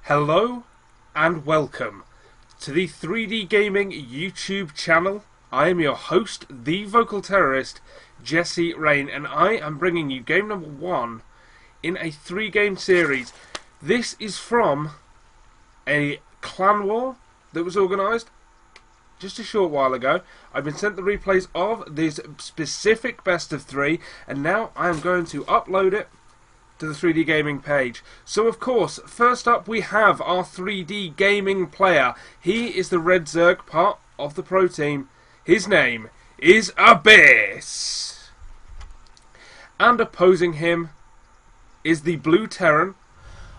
Hello and welcome to the 3D Gaming YouTube channel. I am your host, the vocal terrorist, Jesse Rain, and I am bringing you game number 1 in a 3-game series. This is from a Clanwar that was organised just a short while ago. I've been sent the replays of this specific best of 3, and now I am going to upload it to the 3D Gaming page. So of course, first up we have our 3D Gaming player. He is the red Zerg, part of the pro team. His name is Abyss. And opposing him is the blue Terran.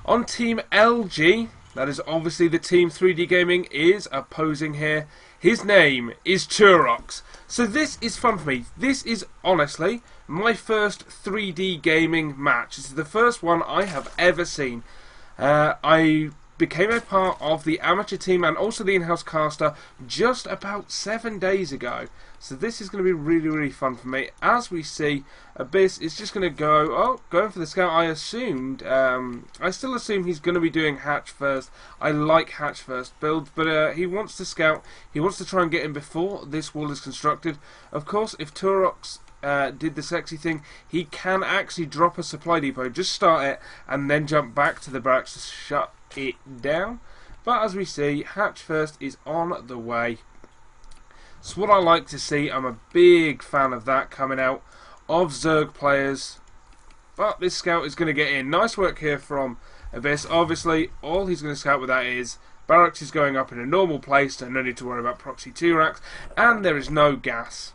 On team LG, that is obviously the team 3D Gaming is opposing here. His name is Turox. So this is fun for me. This is honestly my first 3D gaming match. This is the first one I have ever seen. I became a part of the amateur team and also the in-house caster just about 7 days ago. So this is going to be really fun for me. As we see, Abyss is just going to go, going for the scout. I still assume he's going to be doing hatch first. I like hatch first builds, but he wants to scout. He wants to try and get in before this wall is constructed. Of course, if Turox did the sexy thing, he can actually drop a supply depot, just start it, and then jump back to the barracks to shut it down. But as we see, hatch first is on the way. It's what I like to see. I'm a big fan of that coming out of Zerg players. But this scout is going to get in. Nice work here from Abyss. Obviously, all he's going to scout with that is barracks is going up in a normal place, so no need to worry about proxy Turox, and there is no gas.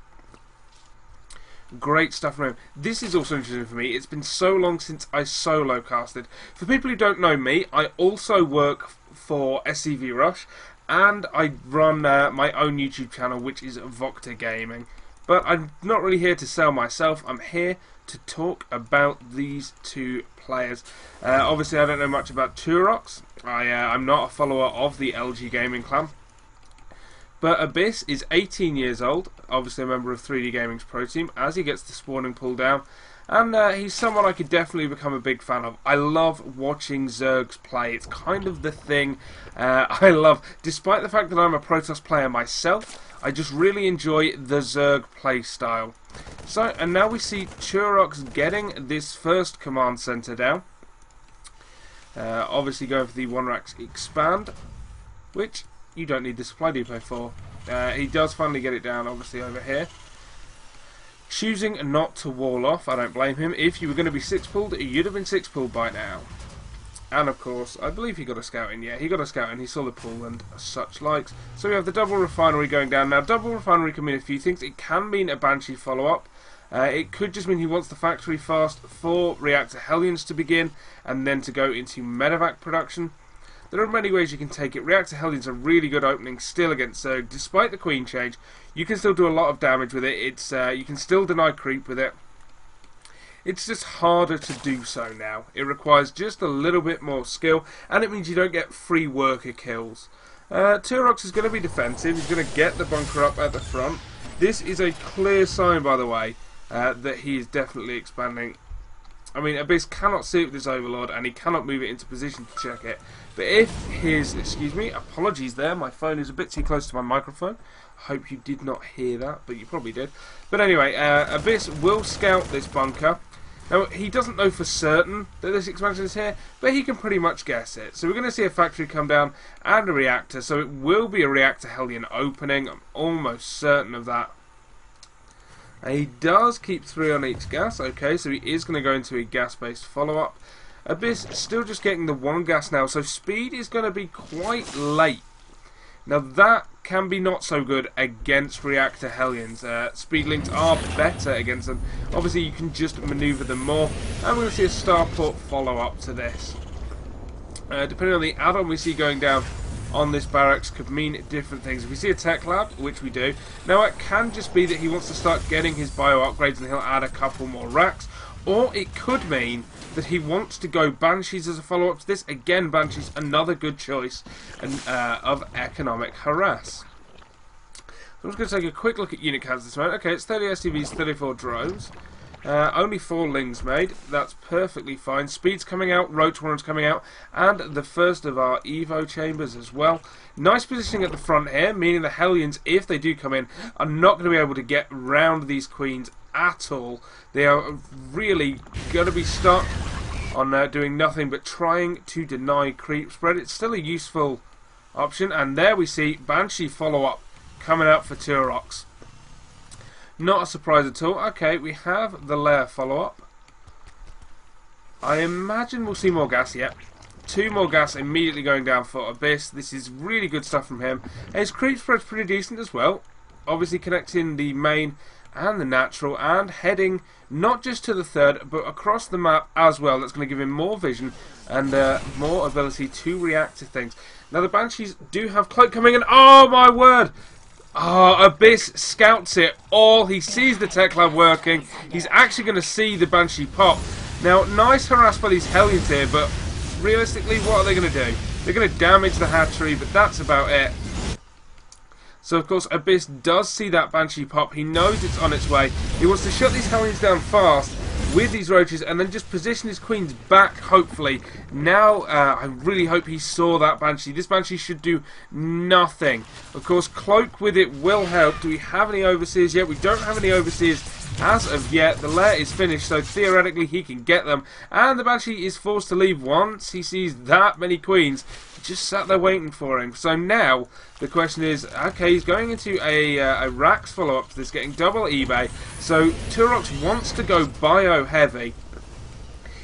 Great stuff from him. This is also interesting for me. It's been so long since I solo casted. For people who don't know me, I also work for SCV Rush, and I run my own YouTube channel, which is Vocta Gaming. But I'm not really here to sell myself. I'm here to talk about these two players. Obviously, I don't know much about Turox. I'm not a follower of the LG Gaming clan. But Abyss is 18 years old, obviously a member of 3D Gaming's pro team, as he gets the spawning pull down. And he's someone I could definitely become a big fan of. I love watching Zergs play. It's kind of the thing I love. Despite the fact that I'm a Protoss player myself, I just really enjoy the Zerg play style. So, and now we see Turox getting this first command center down. Obviously going for the 1-rack expand, which you don't need the supply depot for. He does finally get it down, obviously, over here. Choosing not to wall off, I don't blame him. If you were going to be 6-pulled, you'd have been 6-pulled by now. And of course, I believe he got a scout in. Yeah, he got a scout in. He saw the pull and such likes. So we have the double refinery going down. Now, double refinery can mean a few things. It can mean a Banshee follow-up. It could just mean he wants the factory fast for reactor Hellions to begin and then to go into medevac production. There are many ways you can take it. Reactor Hellions are really good opening still against Zerg. Despite the queen change, you can still do a lot of damage with it. It's you can still deny creep with it. It's just harder to do so now. It requires just a little bit more skill, and it means you don't get free worker kills. Turox is going to be defensive. He's going to get the bunker up at the front. This is a clear sign, by the way, that he is definitely expanding. I mean, Abyss cannot see it with his Overlord, and he cannot move it into position to check it. But if his, excuse me, apologies there, my phone is a bit too close to my microphone. I hope you did not hear that, but you probably did. But anyway, Abyss will scout this bunker. Now, he doesn't know for certain that this expansion is here, but he can pretty much guess it. So we're going to see a factory come down and a reactor, so it will be a reactor Hellion opening. I'm almost certain of that. He does keep 3 on each gas, okay, so he is going to go into a gas-based follow-up. Abyss still just getting the 1 gas now, so speed is going to be quite late. Now that can be not so good against reactor Hellions. Speed links are better against them. Obviously you can just manoeuvre them more, and we're going to see a starport follow-up to this. Depending on the add-on we see going down on this barracks could mean different things. If we see a tech lab, which we do, now it can just be that he wants to start getting his bio upgrades and he'll add a couple more racks, or it could mean that he wants to go Banshees as a follow-up to this. Again, Banshees, another good choice of economic harass. So I'm just going to take a quick look at unit counts this moment. Okay, it's 30 STVs, 34 drones. Only 4 lings made. That's perfectly fine. Speed's coming out, Roach Warren's coming out, and the first of our Evo chambers as well. Nice positioning at the front here, meaning the Hellions, if they do come in, are not going to be able to get round these queens at all. They are really going to be stuck on doing nothing but trying to deny creep spread. It's still a useful option, and there we see Banshee follow-up coming out for Turox. Not a surprise at all. Okay, we have the lair follow-up. I imagine we'll see more gas yet. 2 more gas immediately going down for Abyss. This is really good stuff from him. And his creep spread's pretty decent as well. Obviously connecting the main and the natural and heading not just to the third but across the map as well. That's going to give him more vision and more ability to react to things. Now the Banshees do have Cloak coming in. Oh my word! Oh, Abyss scouts it all. He sees the tech lab working. He's actually going to see the Banshee pop. Now, nice harass by these Hellions here, but realistically, what are they going to do? They're going to damage the hatchery, but that's about it. So, of course, Abyss does see that Banshee pop. He knows it's on its way. He wants to shut these Hellions down fast with these roaches and then just position his queens back, hopefully. Now, I really hope he saw that Banshee. This Banshee should do nothing. Of course, Cloak with it will help. Do we have any Overseers yet? We don't have any Overseers as of yet. The lair is finished, so theoretically he can get them. And the Banshee is forced to leave once he sees that many queens. Just sat there waiting for him. So now the question is, okay, he's going into a Rax follow-up to this, getting double eBay. So Turox wants to go bio heavy.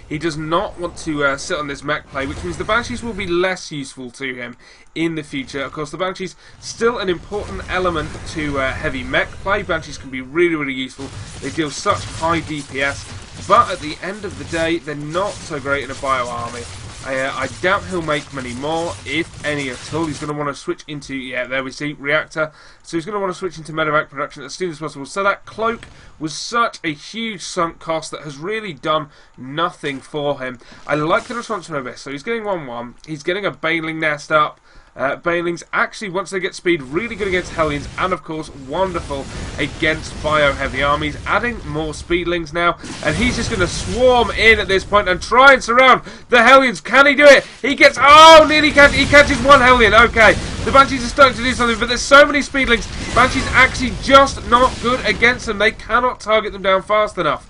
He does not want to sit on this mech play, which means the Banshees will be less useful to him in the future. Of course, the Banshees still an important element to heavy mech play. Banshees can be really, really useful. They deal such high DPS, but at the end of the day, they're not so great in a bio army. I doubt he'll make many more, if any at all. He's going to want to switch into, yeah, there we see, reactor. So he's going to want to switch into medevac production as soon as possible. So that Cloak was such a huge sunk cost that has really done nothing for him. I like the response from Abyss. So he's getting 1-1. He's getting a Baneling nest up. Banelings actually, once they get speed, really good against Hellions, and of course wonderful against bio-heavy armies, adding more speedlings now, and he's just going to swarm in at this point and try and surround the Hellions. Can he do it? He gets, oh, nearly catch, he catches one Hellion. Okay, the Banshees are starting to do something, but there's so many speedlings, Banshees actually just not good against them. They cannot target them down fast enough.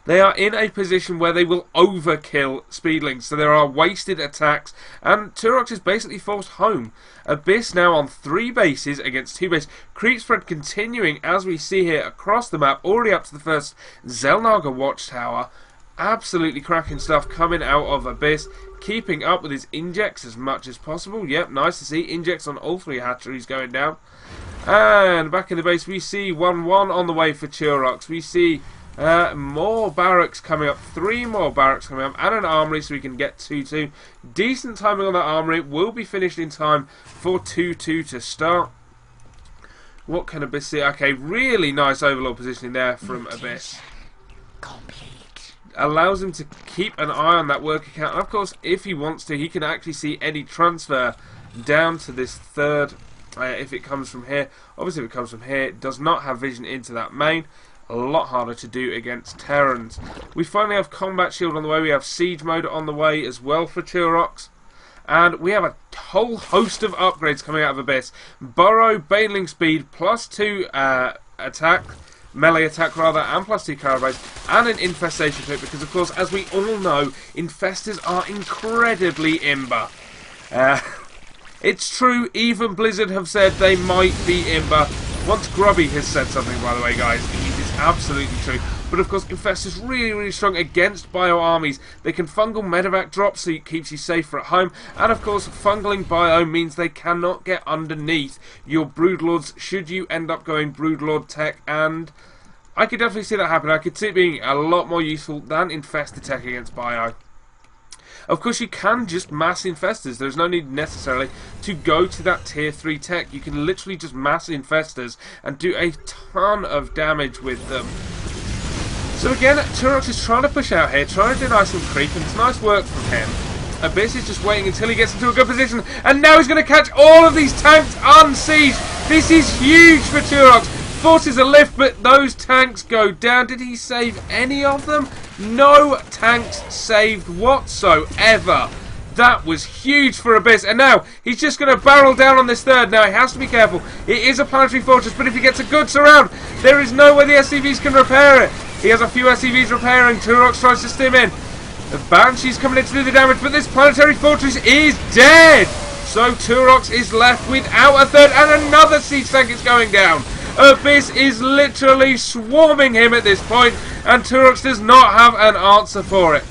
They are in a position where they will overkill speedlings, so there are wasted attacks, and Turox is basically forced home. Abyss now on 3 bases against 2 bases. Creep spread continuing, as we see here, across the map, already up to the first Zelnaga watchtower. Absolutely cracking stuff coming out of Abyss, keeping up with his injects as much as possible. Yep, nice to see. Injects on all 3 hatcheries going down. And back in the base, we see 1-1 on the way for Turox. We see more barracks coming up, 3 more barracks coming up, and an armory so we can get 2-2. Decent timing on that armory, will be finished in time for 2-2 to start. What can Abyss see? Okay, really nice overlord positioning there from Abyss. Complete. Allows him to keep an eye on that work account, and of course, if he wants to, he can actually see any transfer down to this third, if it comes from here. Obviously, if it comes from here, it does not have vision into that main. A lot harder to do against Terrans. We finally have Combat Shield on the way. We have Siege Mode on the way as well for Turox. And we have a whole host of upgrades coming out of Abyss. Burrow, Baneling Speed, +2 attack, melee attack rather, and +2 Carabase, and an Infestation Pit, because of course, as we all know, Infestors are incredibly imber. It's true, even Blizzard have said they might be imber. Once Grubby has said something, by the way, guys, it is absolutely true. But of course, Infestors really, really strong against bio armies. They can fungal medevac drops, so it keeps you safer at home. And of course, fungling bio means they cannot get underneath your Broodlords, should you end up going Broodlord tech. And I could definitely see that happen. I could see it being a lot more useful than Infestor tech against bio. Of course, you can just mass Infestors. There's no need necessarily to go to that tier 3 tech. You can literally just mass Infestors and do a ton of damage with them. So again, Turox is trying to push out here, trying to deny some creep, and it's nice work from him. Abyss is just waiting until he gets into a good position, and now he's going to catch all of these tanks unsieged. This is huge for Turox. forces a lift, but those tanks go down. Did he save any of them? No tanks saved whatsoever. That was huge for Abyss, and now he's just going to barrel down on this third. Now he has to be careful. It is a planetary fortress, but if he gets a good surround, there is no way the SCVs can repair it. He has a few SCVs repairing. Turox tries to stim in. The Banshee's coming in to do the damage, but this planetary fortress is dead. So Turox is left without a third, and another siege tank is going down. Abyss is literally swarming him at this point, and Turox does not have an answer for it.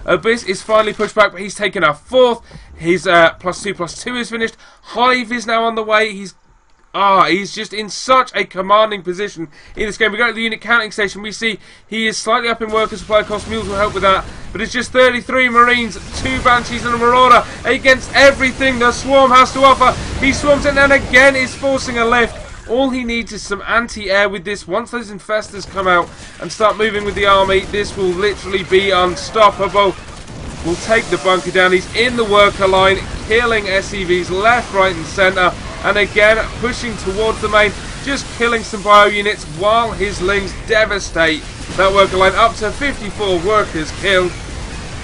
Abyss is finally pushed back, but he's taken a fourth. His +2/+2 is finished. Hive is now on the way. He's just in such a commanding position in this game. We go to the unit counting station. We see he is slightly up in worker supply cost. Mules will help with that. But it's just 33 Marines, 2 Banshees and a Marauder against everything the Swarm has to offer. He swarms it and again is forcing a lift. All he needs is some anti-air with this. Once those infestors come out and start moving with the army, this will literally be unstoppable. We'll take the bunker down. He's in the worker line, killing SCVs left, right and centre. And again, pushing towards the main, just killing some bio units while his Lings devastate that worker line. Up to 54 workers killed.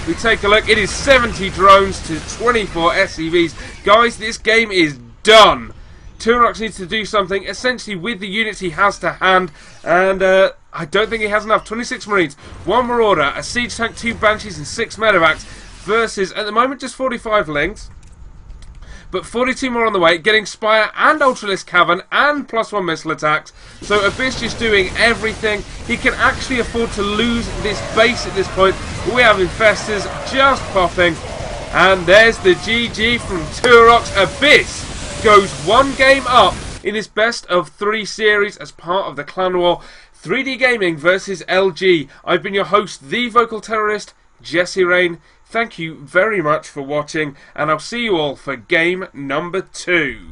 We take a look. It is 70 drones to 24 SCVs. Guys, this game is done. Turox needs to do something essentially with the units he has to hand, and I don't think he has enough. 26 Marines, 1 Marauder, a Siege Tank, 2 Banshees and 6 Medevacs versus, at the moment, just 45 Lings, but 42 more on the way, getting Spire and Ultralisk Cavern and +1 missile attacks. So Abyss just doing everything. He can actually afford to lose this base at this point. We have Infestors just popping, and there's the GG from Turox. Abyss goes 1 game up in this best of 3 series as part of the Clanwar 3D Gaming versus LG. I've been your host, the Vocal Terrorist, Jesse Rain. Thank you very much for watching, and I'll see you all for game number 2.